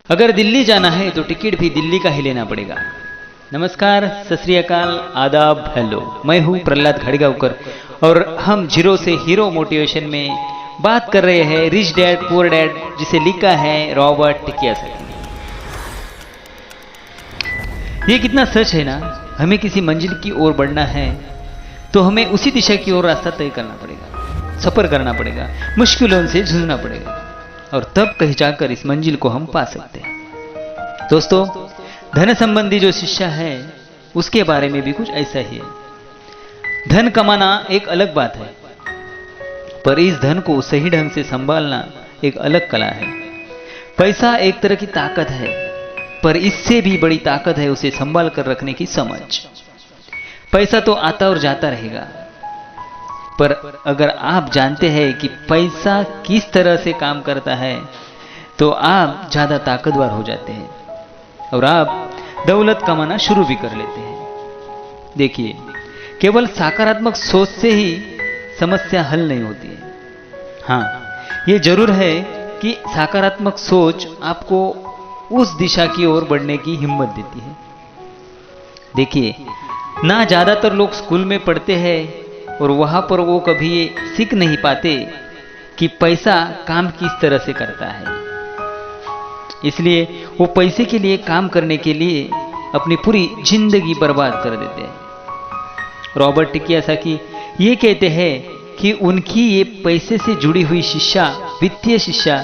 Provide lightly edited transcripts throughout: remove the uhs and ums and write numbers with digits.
अगर दिल्ली जाना है तो टिकट भी दिल्ली का ही लेना पड़ेगा। नमस्कार, सत श्री अकाल, आदाब, हेलो। मैं हूं प्रहलाद खड़गांवकर और हम जीरो से हीरो मोटिवेशन में बात कर रहे हैं रिच डैड पुअर डैड, जिसे लिखा है रॉबर्ट कियोसाकी। ये कितना सच है ना। हमें किसी मंजिल की ओर बढ़ना है तो हमें उसी दिशा की ओर रास्ता तय करना पड़ेगा, सफर करना पड़ेगा, मुश्किलों से जूझना पड़ेगा और तब कहीं जाकर इस मंजिल को हम पा सकते हैं। दोस्तों, धन संबंधी जो शिक्षा है उसके बारे में भी कुछ ऐसा ही है। धन कमाना एक अलग बात है, पर इस धन को सही ढंग से संभालना एक अलग कला है। पैसा एक तरह की ताकत है, पर इससे भी बड़ी ताकत है उसे संभाल कर रखने की समझ। पैसा तो आता और जाता रहेगा, पर अगर आप जानते हैं कि पैसा किस तरह से काम करता है तो आप ज्यादा ताकतवर हो जाते हैं और आप दौलत कमाना शुरू भी कर लेते हैं। देखिए, केवल सकारात्मक सोच से ही समस्या हल नहीं होती है। हाँ, ये जरूर है कि सकारात्मक सोच आपको उस दिशा की ओर बढ़ने की हिम्मत देती है। देखिए, ना ज्यादातर लोग स्कूल में पढ़ते हैं और वहां पर वो कभी ये सीख नहीं पाते कि पैसा काम किस तरह से करता है। इसलिए वो पैसे के लिए काम करने के लिए अपनी पूरी जिंदगी बर्बाद कर देते हैं। रॉबर्ट कियोसाकी ये कहते हैं कि उनकी ये पैसे से जुड़ी हुई शिक्षा, वित्तीय शिक्षा,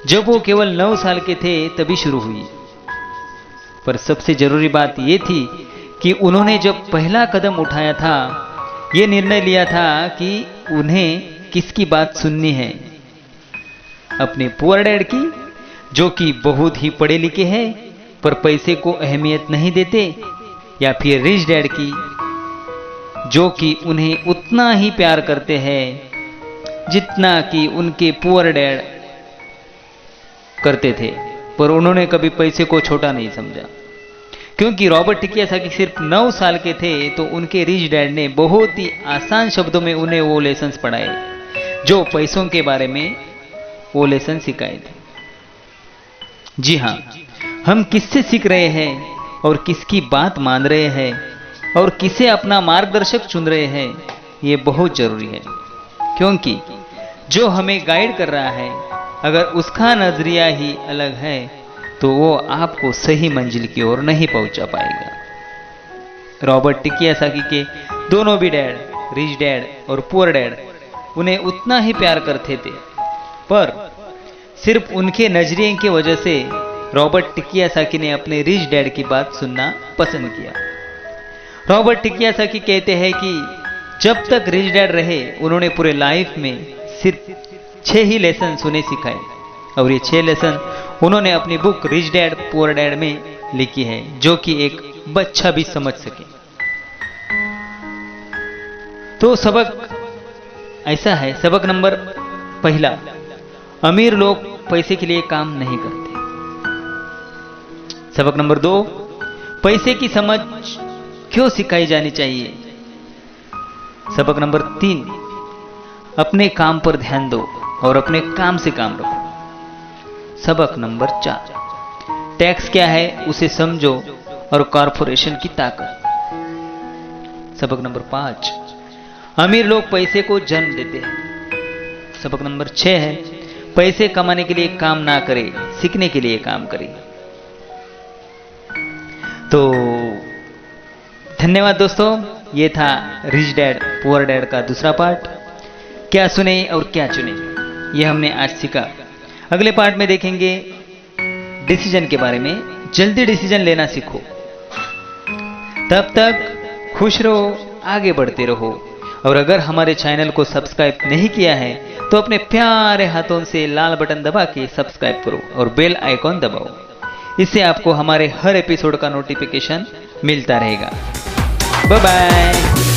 जब वो केवल 9 साल के थे तभी शुरू हुई। पर सबसे जरूरी बात ये थी कि उन्होंने जब पहला कदम उठाया था, ये निर्णय लिया था कि उन्हें किसकी बात सुननी है, अपने पुअर डैड की, जो कि बहुत ही पढ़े लिखे हैं पर पैसे को अहमियत नहीं देते, या फिर रिच डैड की, जो कि उन्हें उतना ही प्यार करते हैं जितना कि उनके पुअर डैड करते थे, पर उन्होंने कभी पैसे को छोटा नहीं समझा। क्योंकि रॉबर्ट कियोसाकी सिर्फ 9 साल के थे तो उनके रिच डैड ने बहुत ही आसान शब्दों में उन्हें वो लेसन पढ़ाए, जो पैसों के बारे में वो लेसन सिखाए थे। जी हाँ, हम किससे सीख रहे हैं और किसकी बात मान रहे हैं और किसे अपना मार्गदर्शक चुन रहे हैं, ये बहुत जरूरी है। क्योंकि जो हमें गाइड कर रहा है, अगर उसका नजरिया ही अलग है तो वो आपको सही मंजिल की ओर नहीं पहुंचा पाएगा। रॉबर्ट कियोसाकी के दोनों भी डैड, रिच डैड और पुअर डैड, उन्हें उतना ही प्यार करते थे, पर सिर्फ उनके नजरिए की वजह से रॉबर्ट कियोसाकी ने अपने रिच डैड की बात सुनना पसंद किया। रॉबर्ट कियोसाकी कहते हैं कि जब तक रिच डैड रहे, उन्होंने पूरे लाइफ में सिर्फ 6 ही लेसन उन्हें सिखाए और ये 6 लेसन उन्होंने अपनी book rich dad poor dad में लिखी है, जो कि एक बच्चा भी समझ सके। तो सबक ऐसा है। सबक नंबर 1, अमीर लोग पैसे के लिए काम नहीं करते। सबक नंबर 2, पैसे की समझ क्यों सिखाई जानी चाहिए। सबक नंबर 3, अपने काम पर ध्यान दो और अपने काम से काम रखो। सबक नंबर 4, टैक्स क्या है उसे समझो और कॉरपोरेशन की ताकत। सबक नंबर 5, अमीर लोग पैसे को जन्म देते हैं। सबक नंबर 6 है, पैसे कमाने के लिए काम ना करें, सीखने के लिए काम करें। तो धन्यवाद दोस्तों, ये था रिच डैड पुअर डैड का दूसरा पार्ट। क्या सुने और क्या चुने, ये हमने आज सीखा। अगले पार्ट में देखेंगे डिसीजन के बारे में। जल्दी डिसीजन लेना सीखो। तब तक खुश रहो, आगे बढ़ते रहो। और अगर हमारे चैनल को सब्सक्राइब नहीं किया है तो अपने प्यारे हाथों से लाल बटन दबा के सब्सक्राइब करो और बेल आइकॉन दबाओ। इससे आपको हमारे हर एपिसोड का नोटिफिकेशन मिलता रहेगा। Bye bye.